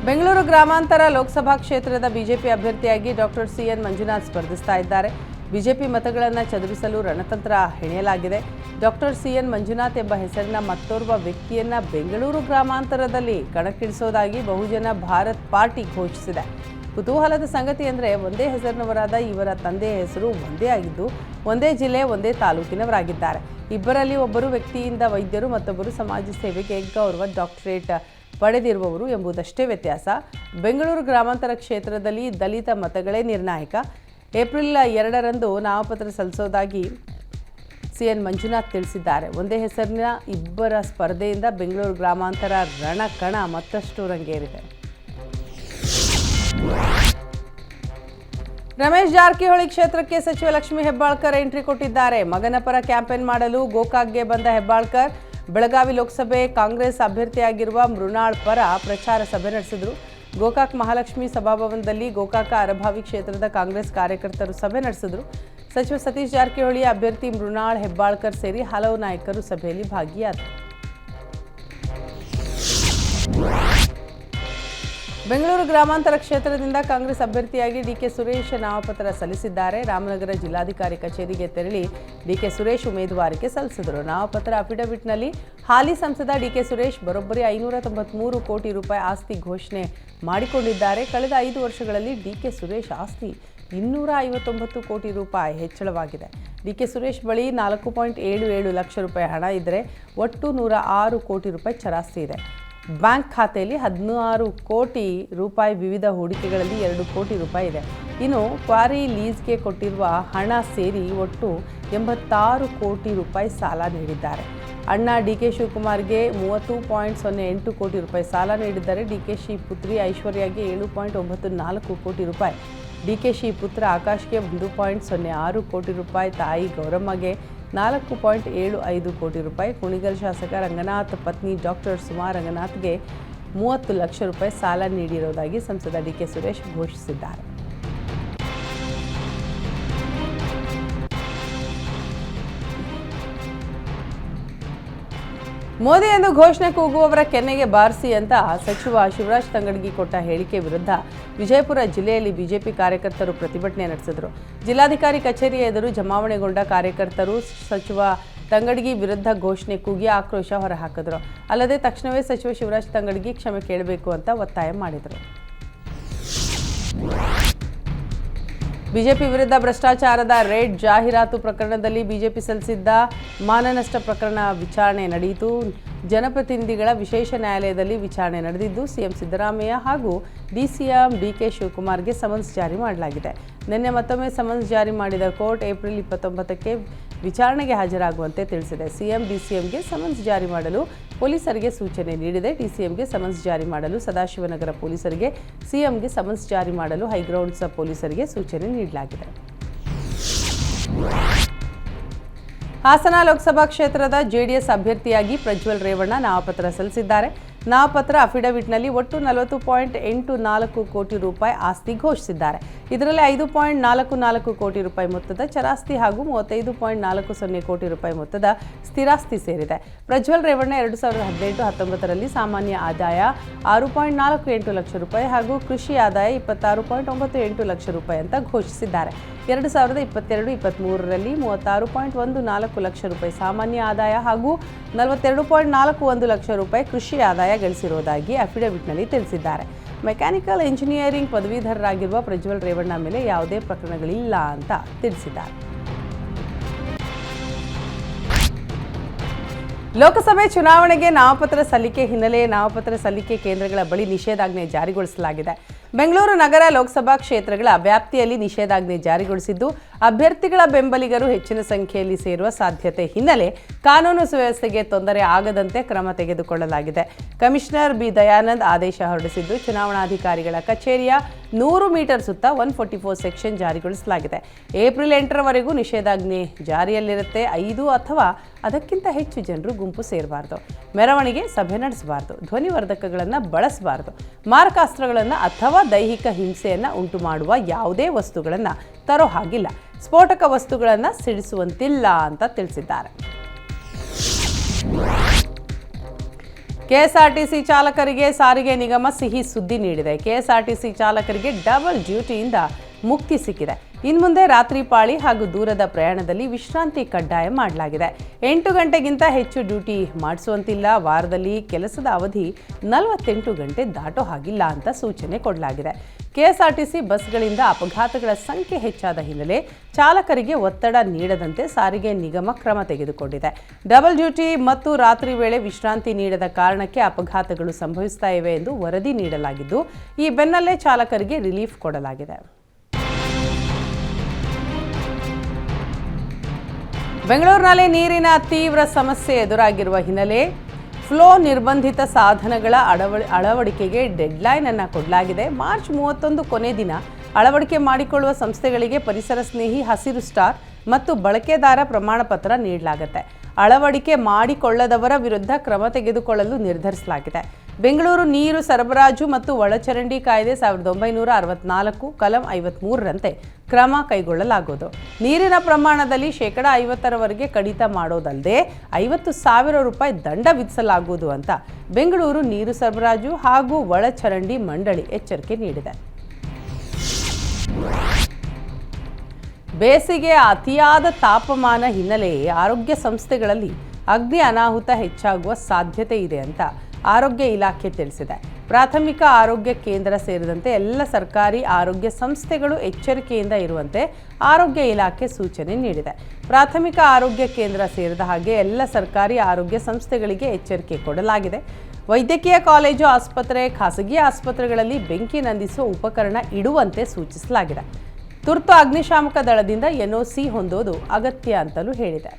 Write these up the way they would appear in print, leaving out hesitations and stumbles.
ಬೆಂಗಳೂರು ಗ್ರಾಮಾಂತರ ಲೋಕಸಭಾ ಕ್ಷೇತ್ರದ ಬಿಜೆಪಿ ಅಭ್ಯರ್ಥಿಯಾಗಿ ಡಾಕ್ಟರ್ ಸಿಎನ್ ಮಂಜುನಾಥ್ ಸ್ಪರ್ಧಿಸ್ತಾ ಇದ್ದಾರೆ. ಬಿಜೆಪಿ ಮತಗಳನ್ನು ಚದುರಿಸಲು ರಣತಂತ್ರ ಹೆಣೆಯಲಾಗಿದೆ. ಡಾಕ್ಟರ್ ಸಿಎನ್ ಮಂಜುನಾಥ್ ಎಂಬ ಹೆಸರಿನ ಮತ್ತೋರ್ವ ವ್ಯಕ್ತಿಯನ್ನ ಬೆಂಗಳೂರು ಗ್ರಾಮಾಂತರದಲ್ಲಿ ಕಣಕ್ಕಿಳಿಸೋದಾಗಿ ಬಹುಜನ ಭಾರತ್ ಪಾರ್ಟಿ ಘೋಷಿಸಿದೆ. ಕುತೂಹಲದ ಸಂಗತಿ ಅಂದರೆ ಒಂದೇ ಹೆಸರಿನವರಾದ ಇವರ ತಂದೆಯ ಹೆಸರು ಒಂದೇ ಆಗಿದ್ದು ಒಂದೇ ಜಿಲ್ಲೆ ಒಂದೇ ತಾಲೂಕಿನವರಾಗಿದ್ದಾರೆ. ಇಬ್ಬರಲ್ಲಿ ಒಬ್ಬರು ವ್ಯಕ್ತಿಯಿಂದ ವೈದ್ಯರು, ಮತ್ತೊಬ್ಬರು ಸಮಾಜ ಸೇವೆಗೆ ಗೌರವ ಡಾಕ್ಟರೇಟ್ ಪಡೆದಿರುವವರು ಎಂಬುದಷ್ಟೇ ವ್ಯತ್ಯಾಸ. ಬೆಂಗಳೂರು ಗ್ರಾಮಾಂತರ ಕ್ಷೇತ್ರದಲ್ಲಿ ದಲಿತ ಮತಗಳೇ ನಿರ್ಣಾಯಕ. ಏಪ್ರಿಲ್ 2ರಂದು ನಾಮಪತ್ರ ಸಲ್ಲಿಸೋದಾಗಿ ಸಿಎನ್ ಮಂಜುನಾಥ್ ತಿಳಿಸಿದ್ದಾರೆ. ಒಂದೇ ಹೆಸರಿನ ಇಬ್ಬರ ಸ್ಪರ್ಧೆಯಿಂದ ಬೆಂಗಳೂರು ಗ್ರಾಮಾಂತರ ರಣಕಣ ಮತ್ತಷ್ಟು ರಂಗೇರಿದೆ. ರಮೇಶ್ ಜಾರಕಿಹೊಳಿ ಕ್ಷೇತ್ರಕ್ಕೆ ಸಚಿವ ಲಕ್ಷ್ಮೀ ಹೆಬ್ಬಾಳ್ಕರ್ ಎಂಟ್ರಿ ಕೊಟ್ಟಿದ್ದಾರೆ. ಮಗನ ಪರ ಕ್ಯಾಂಪೇನ್ ಮಾಡಲು ಗೋಕಾಕ್ಗೆ ಬಂದ ಹೆಬ್ಬಾಳ್ಕರ್ ಬೆಳಗಾವಿ ಲೋಕಸಭೆ ಕಾಂಗ್ರೆಸ್ ಅಭ್ಯರ್ಥಿಯಾಗಿರುವ ಮೃಣಾಳ್ ಪರ ಪ್ರಚಾರ ಸಭೆ ನಡೆಸಿದರು. ಗೋಕಾಕ್ ಮಹಾಲಕ್ಷ್ಮಿ ಸಭಾಭವನದಲ್ಲಿ ಗೋಕಾಕ ಅರಭಾವಿ ಕ್ಷೇತ್ರದ ಕಾಂಗ್ರೆಸ್ ಕಾರ್ಯಕರ್ತರು ಸಭೆ ನಡೆಸಿದರು. ಸಚಿವ ಸತೀಶ್ ಜಾರಕಿಹೊಳಿ ಅಭ್ಯರ್ಥಿ ಮೃಣಾಳ್ ಹೆಬ್ಬಾಳ್ಕರ್ ಸೇರಿ ಹಲವು ನಾಯಕರು ಸಭೆಯಲ್ಲಿ ಭಾಗಿಯಾದರು. ಬೆಂಗಳೂರು ಗ್ರಾಮಾಂತರ ಕ್ಷೇತ್ರದಿಂದ ಕಾಂಗ್ರೆಸ್ ಅಭ್ಯರ್ಥಿಯಾಗಿ ಡಿಕೆ ಸುರೇಶ್ ನಾಮಪತ್ರ ಸಲ್ಲಿಸಿದ್ದಾರೆ. ರಾಮನಗರ ಜಿಲ್ಲಾಧಿಕಾರಿ ಕಚೇರಿಗೆ ತೆರಳಿ ಡಿಕೆ ಸುರೇಶ್ ಉಮೇದುವಾರಿಕೆ ಸಲ್ಲಿಸಿದರು. ನಾಮಪತ್ರ ಅಫಿಡವಿಟ್ನಲ್ಲಿ ಹಾಲಿ ಸಂಸದ ಡಿಕೆ ಸುರೇಶ್ ಬರೋಬ್ಬರಿ 593 ಕೋಟಿ ರೂಪಾಯಿ ಆಸ್ತಿ ಘೋಷಣೆ ಮಾಡಿಕೊಂಡಿದ್ದಾರೆ. ಕಳೆದ 5 ವರ್ಷಗಳಲ್ಲಿ ಡಿಕೆ ಸುರೇಶ್ ಆಸ್ತಿ 259 ಕೋಟಿ ರೂಪಾಯಿ ಹೆಚ್ಚಳವಾಗಿದೆ. ಡಿಕೆ ಸುರೇಶ್ ಬಳಿ 4.77 ಲಕ್ಷ ರೂಪಾಯಿ ಹಣ ಇದ್ದರೆ ಒಟ್ಟು 106 ಕೋಟಿ ರೂಪಾಯಿ ಚರಾಸ್ತಿ ಇದೆ. ಬ್ಯಾಂಕ್ ಖಾತೆಯಲ್ಲಿ 16 ಕೋಟಿ ರೂಪಾಯಿ, ವಿವಿಧ ಹೂಡಿಕೆಗಳಲ್ಲಿ 2 ಕೋಟಿ ರೂಪಾಯಿ ಇದೆ. ಇನ್ನು ಕ್ವಾರಿ ಲೀಸ್ಗೆ ಕೊಟ್ಟಿರುವ ಹಣ ಸೇರಿ ಒಟ್ಟು 86 ಕೋಟಿ ರೂಪಾಯಿ ಸಾಲ ನೀಡಿದ್ದಾರೆ. ಅಣ್ಣ ಡಿಕೆ ಶಿವಕುಮಾರ್ಗೆ 30.08 ಕೋಟಿ ರೂಪಾಯಿ ಸಾಲ ನೀಡಿದ್ದಾರೆ. ಡಿಕೆಶಿ ಪುತ್ರಿ ಐಶ್ವರ್ಯಗೆ 7.94 ಕೋಟಿ ರೂಪಾಯಿ, ಡಿಕೆಶಿ ಪುತ್ರ ಆಕಾಶ್ಗೆ 1.06 ಕೋಟಿ ರೂಪಾಯಿ, ತಾಯಿ ಗೌರಮ್ಮಗೆ 4.75 ಕೋಟಿ ರೂಪಾಯಿ, ಕುಣಿಗಲ್ ಶಾಸಕ ರಂಗನಾಥ್ ಪತ್ನಿ ಡಾಕ್ಟರ್ ಸುಮಾ ರಂಗನಾಥ್ಗೆ 30 ಲಕ್ಷ ರೂಪಾಯಿ ಸಾಲ ನೀಡಿರುವುದಾಗಿ ಸಂಸದ ಡಿಕೆ ಸುರೇಶ್ ಘೋಷಿಸಿದ್ದಾರೆ. ಮೋದಿ ಎಂದು ಘೋಷಣೆ ಕೂಗುವವರ ಕೆನ್ನೆಗೆ ಬಾರಿಸಿ ಅಂತ ಸಚಿವ ಶಿವರಾಜ್ ತಂಗಡಗಿ ಕೊಟ್ಟ ಹೇಳಿಕೆ ವಿರುದ್ಧ ವಿಜಯಪುರ ಜಿಲ್ಲೆಯಲ್ಲಿ ಬಿಜೆಪಿ ಕಾರ್ಯಕರ್ತರು ಪ್ರತಿಭಟನೆ ನಡೆಸಿದರು. ಜಿಲ್ಲಾಧಿಕಾರಿ ಕಚೇರಿ ಎದುರು ಜಮಾವಣೆಗೊಂಡ ಕಾರ್ಯಕರ್ತರು ಸಚಿವ ತಂಗಡಗಿ ವಿರುದ್ಧ ಘೋಷಣೆ ಕೂಗಿ ಆಕ್ರೋಶ ಹೊರಹಾಕಿದರು. ಅಲ್ಲದೆ ತಕ್ಷಣವೇ ಸಚಿವ ಶಿವರಾಜ್ ತಂಗಡಗಿ ಕ್ಷಮೆ ಕೇಳಬೇಕು ಅಂತ ಒತ್ತಾಯ ಮಾಡಿದರು. ಬಿಜೆಪಿ ವಿರುದ್ಧ ಭ್ರಷ್ಟಾಚಾರದ ರೇಡ್ ಜಾಹೀರಾತು ಪ್ರಕರಣದಲ್ಲಿ ಬಿಜೆಪಿ ಸಲ್ಲಿಸಿದ್ದ ಮಾನನಷ್ಟ ಪ್ರಕರಣ ವಿಚಾರಣೆ ನಡೆಯಿತು. ಜನಪ್ರತಿನಿಧಿಗಳ ವಿಶೇಷ ನ್ಯಾಯಾಲಯದಲ್ಲಿ ವಿಚಾರಣೆ ನಡೆದಿದ್ದು ಸಿಎಂ ಸಿದ್ದರಾಮಯ್ಯ ಹಾಗೂ ಡಿಸಿಎಂ ಡಿಕೆ ಶಿವಕುಮಾರ್ಗೆ ಸಮನ್ಸ್ ಜಾರಿ ಮಾಡಲಾಗಿದೆ. ನಿನ್ನೆ ಮತ್ತೊಮ್ಮೆ ಸಮನ್ಸ್ ಜಾರಿ ಮಾಡಿದ ಕೋರ್ಟ್ ಏಪ್ರಿಲ್ 29ಕ್ಕೆ ವಿಚಾರಣೆಗೆ ಹಾಜರಾಗುವಂತೆ ತಿಳಿಸಿದೆ. ಸಿಎಂ ಡಿಸಿಎಂಗೆ ಸಮನ್ಸ್ ಜಾರಿ ಮಾಡಲು ಪೊಲೀಸರಿಗೆ ಸೂಚನೆ ನೀಡಿದೆ. ಡಿಸಿಎಂಗೆ ಸಮನ್ಸ್ ಜಾರಿ ಮಾಡಲು ಸದಾಶಿವನಗರ ಪೊಲೀಸರಿಗೆ, ಸಿಎಂಗೆ ಸಮನ್ಸ್ ಜಾರಿ ಮಾಡಲು ಹೈಗ್ರೌಂಡ್ಸ್ ಪೊಲೀಸರಿಗೆ ಸೂಚನೆ ನೀಡಲಾಗಿದೆ. ಹಾಸನ ಲೋಕಸಭಾ ಕ್ಷೇತ್ರದ ಜೆಡಿಎಸ್ ಅಭ್ಯರ್ಥಿಯಾಗಿ ಪ್ರಜ್ವಲ್ ರೇವಣ್ಣ ನಾಮಪತ್ರ ಸಲ್ಲಿಸಿದ್ದಾರೆ. ನಾಮಪತ್ರ ಅಫಿಡವಿಟ್ನಲ್ಲಿ ಒಟ್ಟು 40.84 ಕೋಟಿ ರೂಪಾಯಿ ಆಸ್ತಿ ಘೋಷಿಸಿದ್ದಾರೆ. ಇದರಲ್ಲಿ 5.44 ಕೋಟಿ ರೂಪಾಯಿ ಮೊತ್ತದ ಚರಾಸ್ತಿ ಹಾಗೂ 35.40 ಕೋಟಿ ರೂಪಾಯಿ ಮೊತ್ತದ ಸ್ಥಿರಾಸ್ತಿ ಸೇರಿದೆ. ಪ್ರಜ್ವಲ್ ರೇವಣ್ಣ 2018-19ರಲ್ಲಿ ಸಾಮಾನ್ಯ ಆದಾಯ 6.48 ಲಕ್ಷ ರೂಪಾಯಿ ಹಾಗೂ ಕೃಷಿ ಆದಾಯ 26.98 ಲಕ್ಷ ರೂಪಾಯಿ ಅಂತ ಘೋಷಿಸಿದ್ದಾರೆ. 2022-23ರಲ್ಲಿ 36.14 ಲಕ್ಷ ರೂಪಾಯಿ ಸಾಮಾನ್ಯ ಆದಾಯ ಹಾಗೂ 42.41 ಲಕ್ಷ ರೂಪಾಯಿ ಕೃಷಿ ಆದಾಯ ಗಳಿಸಿರುವುದಾಗಿ ಅಫಿಡವಿಟ್ನಲ್ಲಿ ತಿಳಿಸಿದ್ದಾರೆ. ಮೆಕ್ಯಾನಿಕಲ್ ಇಂಜಿನಿಯರಿಂಗ್ ಪದವೀಧರರಾಗಿರುವ ಪ್ರಜ್ವಲ್ ರೇವಣ್ಣ ಮೇಲೆ ಯಾವುದೇ ಪ್ರಕರಣಗಳಿಲ್ಲ ಅಂತ ತಿಳಿಸಿದ್ದಾರೆ. ಲೋಕಸಭೆ ಚುನಾವಣೆಗೆ ನಾಮಪತ್ರ ಸಲ್ಲಿಕೆ ಹಿನ್ನೆಲೆ ನಾಮಪತ್ರ ಸಲ್ಲಿಕೆ ಕೇಂದ್ರಗಳ ಬಳಿ ನಿಷೇಧಾಜ್ಞೆ ಜಾರಿಗೊಳಿಸಲಾಗಿದೆ. ಬೆಂಗಳೂರು ನಗರ ಲೋಕಸಭಾ ಕ್ಷೇತ್ರಗಳ ವ್ಯಾಪ್ತಿಯಲ್ಲಿ ನಿಷೇಧಾಜ್ಞೆ ಜಾರಿಗೊಳಿಸಿದ್ದು ಅಭ್ಯರ್ಥಿಗಳ ಬೆಂಬಲಿಗರು ಹೆಚ್ಚಿನ ಸಂಖ್ಯೆಯಲ್ಲಿ ಸೇರುವ ಸಾಧ್ಯತೆ ಹಿನ್ನೆಲೆ ಕಾನೂನು ಸುವ್ಯವಸ್ಥೆಗೆ ತೊಂದರೆ ಆಗದಂತೆ ಕ್ರಮ ತೆಗೆದುಕೊಳ್ಳಲಾಗಿದೆ. ಕಮಿಷನರ್ ಬಿ ದಯಾನಂದ್ ಆದೇಶ ಹೊರಡಿಸಿದ್ದು ಚುನಾವಣಾಧಿಕಾರಿಗಳ ಕಚೇರಿಯ 100 ಮೀಟರ್ ಸುತ್ತ 144 ಸೆಕ್ಷನ್ ಜಾರಿಗೊಳಿಸಲಾಗಿದೆ. ಏಪ್ರಿಲ್ 8ರವರೆಗೂ ನಿಷೇಧಾಜ್ಞೆ ಜಾರಿಯಲ್ಲಿರುತ್ತೆ. 5 ಅಥವಾ ಅದಕ್ಕಿಂತ ಹೆಚ್ಚು ಜನರು ಗುಂಪು ಸೇರಬಾರದು, ಮೆರವಣಿಗೆ, ಸಭೆ ನಡೆಸಬಾರದು, ಧ್ವನಿವರ್ಧಕಗಳನ್ನು ಬಳಸಬಾರದು, ಮಾರಕಾಸ್ತ್ರಗಳನ್ನು ಅಥವಾ ದೈಹಿಕ ಹಿಂಸೆಯನ್ನು ಉಂಟು ಮಾಡುವ ಯಾವುದೇ ವಸ್ತುಗಳನ್ನು ತರೋ ಹಾಗಿಲ್ಲ, ಸ್ಫೋಟಕ ವಸ್ತುಗಳನ್ನು ಸಿಡಿಸುವಂತಿಲ್ಲ ಅಂತ ತಿಳಿಸಿದ್ದಾರೆ. ಕೆಎಸ್ಆರ್ಟಿಸಿ ಚಾಲಕರಿಗೆ ಸಾರಿಗೆ ನಿಗಮ ಸಿಹಿ ಸುದ್ದಿ ನೀಡಿದೆ. ಕೆಎಸ್ಆರ್ಟಿಸಿ ಚಾಲಕರಿಗೆ ಡಬಲ್ ಡ್ಯೂಟಿಯಿಂದ ಮುಕ್ತಿ ಸಿಕ್ಕಿದೆ. ಇನ್ಮುಂದೆ ರಾತ್ರಿ ಪಾಳಿ ಹಾಗೂ ದೂರದ ಪ್ರಯಾಣದಲ್ಲಿ ವಿಶ್ರಾಂತಿ ಕಡ್ಡಾಯ ಮಾಡಲಾಗಿದೆ. 8 ಗಂಟೆಗಿಂತ ಹೆಚ್ಚು ಡ್ಯೂಟಿ ಮಾಡಿಸುವಂತಿಲ್ಲ. ವಾರದಲ್ಲಿ ಕೆಲಸದ ಅವಧಿ 48 ಗಂಟೆ ದಾಟೋ ಹಾಗಿಲ್ಲ ಅಂತ ಸೂಚನೆ ಕೊಡಲಾಗಿದೆ. ಕೆಎಸ್ಆರ್ಟಿಸಿ ಬಸ್ಗಳಿಂದ ಅಪಘಾತಗಳ ಸಂಖ್ಯೆ ಹೆಚ್ಚಾದ ಹಿನ್ನೆಲೆ ಚಾಲಕರಿಗೆ ಒತ್ತಡ ನೀಡದಂತೆ ಸಾರಿಗೆ ನಿಗಮ ಕ್ರಮ ತೆಗೆದುಕೊಂಡಿದೆ. ಡಬಲ್ ಡ್ಯೂಟಿ ಮತ್ತು ರಾತ್ರಿ ವೇಳೆ ವಿಶ್ರಾಂತಿ ನೀಡದ ಕಾರಣಕ್ಕೆ ಅಪಘಾತಗಳು ಸಂಭವಿಸ್ತಾ ಇವೆ ಎಂದು ವರದಿ ನೀಡಲಾಗಿದ್ದು, ಈ ಬೆನ್ನಲ್ಲೇ ಚಾಲಕರಿಗೆ ರಿಲೀಫ್ ಕೊಡಲಾಗಿದೆ. ಬೆಂಗಳೂರಿನಲ್ಲಿ ನೀರಿನ ತೀವ್ರ ಸಮಸ್ಯೆ ಎದುರಾಗಿರುವ ಹಿನ್ನೆಲೆ ಫ್ಲೋ ನಿರ್ಬಂಧಿತ ಸಾಧನಗಳ ಅಳವಡಿಕೆಗೆ ಡೆಡ್ಲೈನ್ ಅನ್ನು ಕೊಡಲಾಗಿದೆ. ಮಾರ್ಚ್ 31 ಕೊನೆ ದಿನ ಅಳವಡಿಕೆ ಮಾಡಿಕೊಳ್ಳುವ ಸಂಸ್ಥೆಗಳಿಗೆ ಪರಿಸರ ಸ್ನೇಹಿ ಹಸಿರು ಸ್ಟಾರ್ ಮತ್ತು ಬಳಕೆದಾರ ಪ್ರಮಾಣ ಪತ್ರ ನೀಡಲಾಗುತ್ತೆ. ಅಳವಡಿಕೆ ಮಾಡಿಕೊಳ್ಳದವರ ವಿರುದ್ಧ ಕ್ರಮ ತೆಗೆದುಕೊಳ್ಳಲು ನಿರ್ಧರಿಸಲಾಗಿದೆ. ಬೆಂಗಳೂರು ನೀರು ಸರಬರಾಜು ಮತ್ತು ಒಳಚರಂಡಿ ಕಾಯ್ದೆ 1964 ಕಲಂ 53ರಂತೆ ಕ್ರಮ ಕೈಗೊಳ್ಳಲಾಗುವುದು. ನೀರಿನ ಪ್ರಮಾಣದಲ್ಲಿ 50% ಕಡಿತ ಮಾಡೋದಲ್ಲದೆ 50,000 ರೂಪಾಯಿ ದಂಡ ವಿಧಿಸಲಾಗುವುದು ಅಂತ ಬೆಂಗಳೂರು ನೀರು ಸರಬರಾಜು ಹಾಗೂ ಒಳಚರಂಡಿ ಮಂಡಳಿ ಎಚ್ಚರಿಕೆ ನೀಡಿದೆ. ಬೇಸಿಗೆ ಅತಿಯಾದ ತಾಪಮಾನ ಹಿನ್ನೆಲೆ ಆರೋಗ್ಯ ಸಂಸ್ಥೆಗಳಲ್ಲಿ ಅಗ್ನಿ ಅನಾಹುತ ಹೆಚ್ಚಾಗುವ ಸಾಧ್ಯತೆ ಇದೆ ಅಂತ ಆರೋಗ್ಯ ಇಲಾಖೆ ತಿಳಿಸಿದೆ. ಪ್ರಾಥಮಿಕ ಆರೋಗ್ಯ ಕೇಂದ್ರ ಸೇರಿದಂತೆ ಎಲ್ಲ ಸರ್ಕಾರಿ ಆರೋಗ್ಯ ಸಂಸ್ಥೆಗಳು ಎಚ್ಚರಿಕೆಯಿಂದ ಇರುವಂತೆ ಆರೋಗ್ಯ ಇಲಾಖೆ ಸೂಚನೆ ನೀಡಿದೆ. ಪ್ರಾಥಮಿಕ ಆರೋಗ್ಯ ಕೇಂದ್ರ ಸೇರಿದ ಹಾಗೆ ಎಲ್ಲ ಸರ್ಕಾರಿ ಆರೋಗ್ಯ ಸಂಸ್ಥೆಗಳಿಗೆ ಎಚ್ಚರಿಕೆ ಕೊಡಲಾಗಿದೆ. ವೈದ್ಯಕೀಯ ಕಾಲೇಜು ಆಸ್ಪತ್ರೆ, ಖಾಸಗಿ ಆಸ್ಪತ್ರೆಗಳಲ್ಲಿ ಬೆಂಕಿ ನಂದಿಸುವ ಉಪಕರಣ ಇಡುವಂತೆ ಸೂಚಿಸಲಾಗಿದೆ. ತುರ್ತು ಅಗ್ನಿಶಾಮಕ ದಳದಿಂದ ಎನ್ಒಸಿ ಹೊಂದೋದು ಅಗತ್ಯ ಅಂತಲೂ ಹೇಳಿದೆ.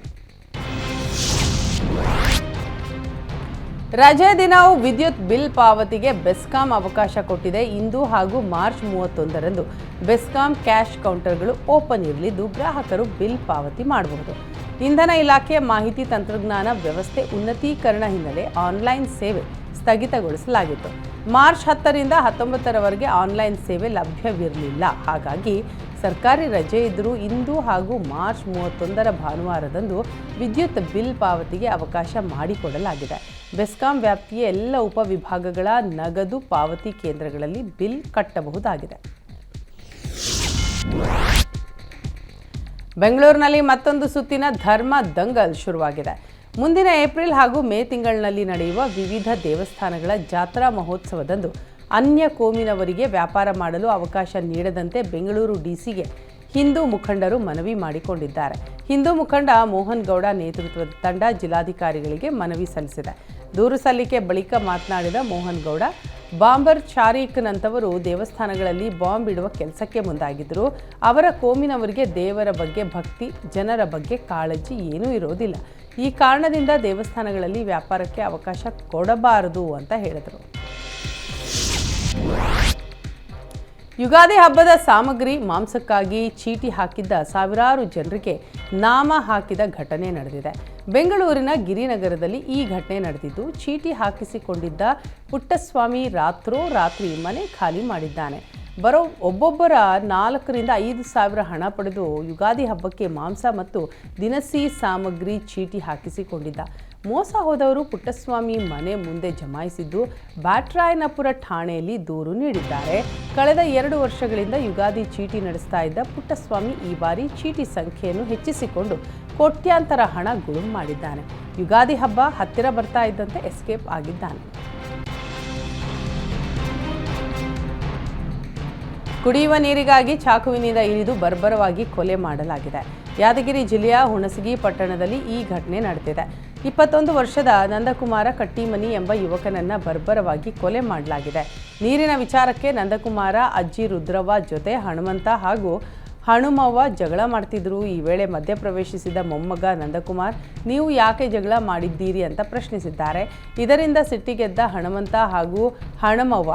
ರಜೆ ದಿನವೂ ವಿದ್ಯುತ್ ಬಿಲ್ ಪಾವತಿಗೆ ಬೆಸ್ಕಾಂ ಅವಕಾಶ ಕೊಟ್ಟಿದೆ. ಇಂದು ಹಾಗೂ ಮಾರ್ಚ್ 31ರಂದು ಬೆಸ್ಕಾಂ ಕ್ಯಾಶ್ ಕೌಂಟರ್ಗಳು ಓಪನ್ ಇರಲಿದ್ದು ಗ್ರಾಹಕರು ಬಿಲ್ ಪಾವತಿ ಮಾಡಬಹುದು. ಇಂಧನ ಇಲಾಖೆಯ ಮಾಹಿತಿ ತಂತ್ರಜ್ಞಾನ ವ್ಯವಸ್ಥೆ ಉನ್ನತೀಕರಣ ಹಿನ್ನೆಲೆ ಆನ್ಲೈನ್ ಸೇವೆ ಸ್ಥಗಿತಗೊಳಿಸಲಾಗಿತ್ತು. ಮಾರ್ಚ್ 10ರಿಂದ 19ರವರೆಗೆ ಆನ್ಲೈನ್ ಸೇವೆ ಲಭ್ಯವಿರಲಿಲ್ಲ. ಹಾಗಾಗಿ ಸರ್ಕಾರಿ ರಜೆ ಇದ್ದರೂ ಇಂದು ಹಾಗೂ ಮಾರ್ಚ್ 31ರ ಭಾನುವಾರದಂದು ವಿದ್ಯುತ್ ಬಿಲ್ ಪಾವತಿಗೆ ಅವಕಾಶ ಮಾಡಿಕೊಡಲಾಗಿದೆ. ಬೆಸ್ಕಾಂ ವ್ಯಾಪ್ತಿಯ ಎಲ್ಲ ಉಪವಿಭಾಗಗಳ ನಗದು ಪಾವತಿ ಕೇಂದ್ರಗಳಲ್ಲಿ ಬಿಲ್ ಕಟ್ಟಬಹುದಾಗಿದೆ. ಬೆಂಗಳೂರಿನಲ್ಲಿ ಮತ್ತೊಂದು ಸುತ್ತಿನ ಧರ್ಮ ದಂಗಲ್ ಶುರುವಾಗಿದೆ. ಮುಂದಿನ ಏಪ್ರಿಲ್ ಹಾಗೂ ಮೇ ತಿಂಗಳಿನಲ್ಲಿ ನಡೆಯುವ ವಿವಿಧ ದೇವಸ್ಥಾನಗಳ ಜಾತ್ರಾ ಮಹೋತ್ಸವದಂದು ಅನ್ಯ ಕೋಮಿನವರಿಗೆ ವ್ಯಾಪಾರ ಮಾಡಲು ಅವಕಾಶ ನೀಡದಂತೆ ಬೆಂಗಳೂರು ಡಿಸಿಗೆ ಹಿಂದೂ ಮುಖಂಡರು ಮನವಿ ಮಾಡಿಕೊಂಡಿದ್ದಾರೆ. ಹಿಂದೂ ಮುಖಂಡ ಮೋಹನ್ ಗೌಡ ನೇತೃತ್ವದ ತಂಡ ಜಿಲ್ಲಾಧಿಕಾರಿಗಳಿಗೆ ಮನವಿ ಸಲ್ಲಿಸಿದೆ. ದೂರು ಸಲ್ಲಿಕೆ ಬಳಿಕ ಮಾತನಾಡಿದ ಮೋಹನ್ ಗೌಡ, ಬಾಂಬರ್ ಶಾರೀಕ್ನಂತವರು ದೇವಸ್ಥಾನಗಳಲ್ಲಿ ಬಾಂಬ್ ಇಡುವ ಕೆಲಸಕ್ಕೆ ಮುಂದಾಗಿದ್ದರು. ಅವರ ಕೋಮಿನವರಿಗೆ ದೇವರ ಬಗ್ಗೆ ಭಕ್ತಿ, ಜನರ ಬಗ್ಗೆ ಕಾಳಜಿ ಏನೂ ಇರೋದಿಲ್ಲ. ಈ ಕಾರಣದಿಂದ ದೇವಸ್ಥಾನಗಳಲ್ಲಿ ವ್ಯಾಪಾರಕ್ಕೆ ಅವಕಾಶ ಕೊಡಬಾರದು ಅಂತ ಹೇಳಿದರು. ಯುಗಾದಿ ಹಬ್ಬದ ಸಾಮಗ್ರಿ ಮಾಂಸಕ್ಕಾಗಿ ಚೀಟಿ ಹಾಕಿದ್ದ ಸಾವಿರಾರು ಜನರಿಗೆ ನಾಮ ಹಾಕಿದ ಘಟನೆ ನಡೆದಿದೆ. ಬೆಂಗಳೂರಿನ ಗಿರಿನಗರದಲ್ಲಿ ಈ ಘಟನೆ ನಡೆದಿದ್ದು, ಚೀಟಿ ಹಾಕಿಸಿಕೊಂಡಿದ್ದ ಪುಟ್ಟಸ್ವಾಮಿ ರಾತ್ರೋರಾತ್ರಿ ಮನೆ ಖಾಲಿ ಮಾಡಿದ್ದಾನೆ. ಬರೋ ಒಬ್ಬೊಬ್ಬರ 4ರಿಂದ 5 ಸಾವಿರ ಹಣ ಪಡೆದು ಯುಗಾದಿ ಹಬ್ಬಕ್ಕೆ ಮಾಂಸ ಮತ್ತು ದಿನಸಿ ಸಾಮಗ್ರಿ ಚೀಟಿ ಹಾಕಿಸಿಕೊಂಡಿದ್ದ. ಮೋಸ ಹೋದವರು ಪುಟ್ಟಸ್ವಾಮಿ ಮನೆ ಮುಂದೆ ಜಮಾಯಿಸಿದ್ದು ಬ್ಯಾಟರಾಯನಪುರ ಠಾಣೆಯಲ್ಲಿ ದೂರು ನೀಡಿದ್ದಾರೆ. ಕಳೆದ 2 ವರ್ಷಗಳಿಂದ ಯುಗಾದಿ ಚೀಟಿ ನಡೆಸ್ತಾ ಇದ್ದ ಪುಟ್ಟಸ್ವಾಮಿ ಈ ಬಾರಿ ಚೀಟಿ ಸಂಖ್ಯೆಯನ್ನು ಹೆಚ್ಚಿಸಿಕೊಂಡು ಕೋಟ್ಯಾಂತರ ಹಣ ಗುಳುಂ ಮಾಡಿದ್ದಾನೆ. ಯುಗಾದಿ ಹಬ್ಬ ಹತ್ತಿರ ಬರ್ತಾ ಇದ್ದಂತೆ ಎಸ್ಕೇಪ್ ಆಗಿದ್ದಾನೆ. ಕುಡಿಯುವ ನೀರಿಗಾಗಿ ಚಾಕುವಿನಿಂದ ಇಳಿದು ಬರ್ಬರವಾಗಿ ಕೊಲೆ ಮಾಡಲಾಗಿದೆ. ಯಾದಗಿರಿ ಜಿಲ್ಲೆಯ ಹುಣಸಗಿ ಪಟ್ಟಣದಲ್ಲಿ ಈ ಘಟನೆ ನಡೆದಿದೆ. 21 ವರ್ಷದ ನಂದಕುಮಾರ ಕಟ್ಟಿಮನಿ ಎಂಬ ಯುವಕನನ್ನ ಬರ್ಬರವಾಗಿ ಕೊಲೆ ಮಾಡಲಾಗಿದೆ. ನೀರಿನ ವಿಚಾರಕ್ಕೆ ನಂದಕುಮಾರ ಅಜ್ಜಿ ರುದ್ರವ್ವ ಜೊತೆ ಹನುಮಂತ ಹಾಗೂ ಹನುಮವ್ವ ಜಗಳ ಮಾಡ್ತಿದ್ರು. ಈ ವೇಳೆ ಮಧ್ಯಪ್ರವೇಶಿಸಿದ ಮೊಮ್ಮಗ ನಂದಕುಮಾರ್, ನೀವು ಯಾಕೆ ಜಗಳ ಮಾಡಿದ್ದೀರಿ ಅಂತ ಪ್ರಶ್ನಿಸಿದ್ದಾರೆ. ಇದರಿಂದ ಸಿಟ್ಟಿಗೆದ್ದ ಹನುಮಂತ ಹಾಗೂ ಹನುಮವ್ವ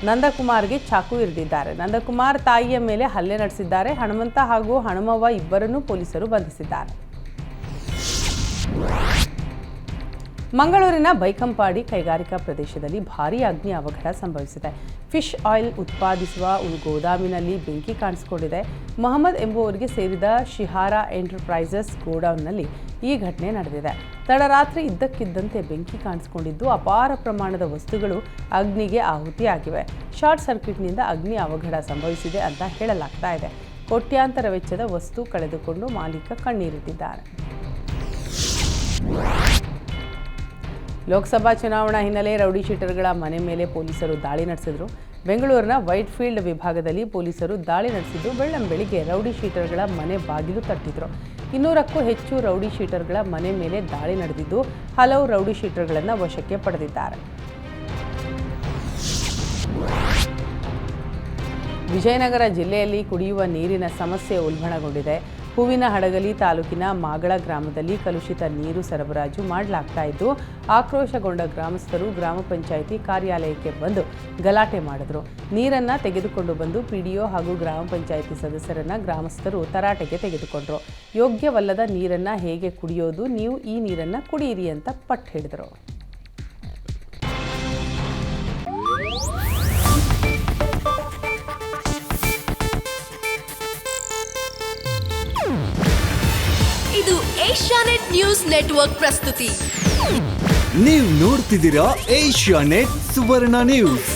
ನಂದಕುಮಾರ್ಗೆ ಚಾಕು ಇರಿದಿದ್ದಾರೆ. ನಂದಕುಮಾರ್ ತಾಯಿಯ ಮೇಲೆ ಹಲ್ಲೆ ನಡೆಸಿದ್ದಾರೆ. ಹನುಮಂತ ಹಾಗೂ ಹನುಮವ್ವ ಇಬ್ಬರನ್ನೂ ಪೊಲೀಸರು ಬಂಧಿಸಿದ್ದಾರೆ. ಮಂಗಳೂರಿನ ಬೈಕಂಪಾಡಿ ಕೈಗಾರಿಕಾ ಪ್ರದೇಶದಲ್ಲಿ ಭಾರೀ ಅಗ್ನಿ ಅವಘಡ ಸಂಭವಿಸಿದೆ. ಫಿಶ್ ಆಯಿಲ್ ಉತ್ಪಾದಿಸುವ ಗೋದಾಮಿನಲ್ಲಿ ಬೆಂಕಿ ಕಾಣಿಸಿಕೊಂಡಿದೆ. ಮೊಹಮ್ಮದ್ ಎಂಬುವರಿಗೆ ಸೇರಿದ ಶಿಹಾರಾ ಎಂಟರ್ಪ್ರೈಸಸ್ ಗೋಡೌನ್ನಲ್ಲಿ ಈ ಘಟನೆ ನಡೆದಿದೆ. ತಡರಾತ್ರಿ ಇದ್ದಕ್ಕಿದ್ದಂತೆ ಬೆಂಕಿ ಕಾಣಿಸಿಕೊಂಡಿದ್ದು ಅಪಾರ ಪ್ರಮಾಣದ ವಸ್ತುಗಳು ಅಗ್ನಿಗೆ ಆಹುತಿಯಾಗಿವೆ. ಶಾರ್ಟ್ ಸರ್ಕ್ಯೂಟ್ನಿಂದ ಅಗ್ನಿ ಅವಘಡ ಸಂಭವಿಸಿದೆ ಅಂತ ಹೇಳಲಾಗ್ತಾ ಇದೆ. ಕೋಟ್ಯಾಂತರ ವೆಚ್ಚದ ವಸ್ತು ಕಳೆದುಕೊಂಡು ಮಾಲೀಕ ಕಣ್ಣೀರಿಟ್ಟಿದ್ದಾರೆ. ಲೋಕಸಭಾ ಚುನಾವಣಾ ಹಿನ್ನೆಲೆ ರೌಡಿ ಶೀಟರ್ಗಳ ಮನೆ ಮೇಲೆ ಪೊಲೀಸರು ದಾಳಿ ನಡೆಸಿದರು. ಬೆಂಗಳೂರಿನ ವೈಟ್ ಫೀಲ್ಡ್ ವಿಭಾಗದಲ್ಲಿ ಪೊಲೀಸರು ದಾಳಿ ನಡೆಸಿದ್ದು ಬೆಳ್ಳಂಬೆಳಿಗ್ಗೆ ರೌಡಿ ಶೀಟರ್ಗಳ ಮನೆ ಬಾಗಿಲು ತಟ್ಟಿದ್ರು. 200ಕ್ಕೂ ಹೆಚ್ಚು ರೌಡಿ ಶೀಟರ್ಗಳ ಮನೆ ಮೇಲೆ ದಾಳಿ ನಡೆದಿದ್ದು ಹಲವು ರೌಡಿ ಶೀಟರ್ಗಳನ್ನು ವಶಕ್ಕೆ ಪಡೆದಿದ್ದಾರೆ. ವಿಜಯನಗರ ಜಿಲ್ಲೆಯಲ್ಲಿ ಕುಡಿಯುವ ನೀರಿನ ಸಮಸ್ಯೆ ಉಲ್ಬಣಗೊಂಡಿದೆ. ಹೂವಿನಹಡಗಲಿ ತಾಲೂಕಿನ ಮಾಗಳ ಗ್ರಾಮದಲ್ಲಿ ಕಲುಷಿತ ನೀರು ಸರಬರಾಜು ಮಾಡಲಾಗ್ತಾ ಇದ್ದು ಆಕ್ರೋಶಗೊಂಡ ಗ್ರಾಮಸ್ಥರು ಗ್ರಾಮ ಪಂಚಾಯಿತಿ ಕಾರ್ಯಾಲಯಕ್ಕೆ ಬಂದು ಗಲಾಟೆ ಮಾಡಿದ್ರು. ನೀರನ್ನು ತೆಗೆದುಕೊಂಡು ಬಂದು ಪಿಡಿಒ ಹಾಗೂ ಗ್ರಾಮ ಪಂಚಾಯಿತಿ ಸದಸ್ಯರನ್ನ ಗ್ರಾಮಸ್ಥರು ತರಾಟೆಗೆ ತೆಗೆದುಕೊಂಡ್ರು. ಯೋಗ್ಯವಲ್ಲದ ನೀರನ್ನು ಹೇಗೆ ಕುಡಿಯೋದು, ನೀವು ಈ ನೀರನ್ನು ಕುಡಿಯಿರಿ ಅಂತ ಪಟ್ಟು ಹಿಡಿದ್ರು. ಇದು ಏಷ್ಯಾನೆಟ್ ನ್ಯೂಸ್ ನೆಟ್ವರ್ಕ್ ಪ್ರಸ್ತುತಿ. ನೀವು ನೋಡ್ತಿದ್ದೀರಾ ಏಷ್ಯಾನೆಟ್ ಸುವರ್ಣ ನ್ಯೂಸ್.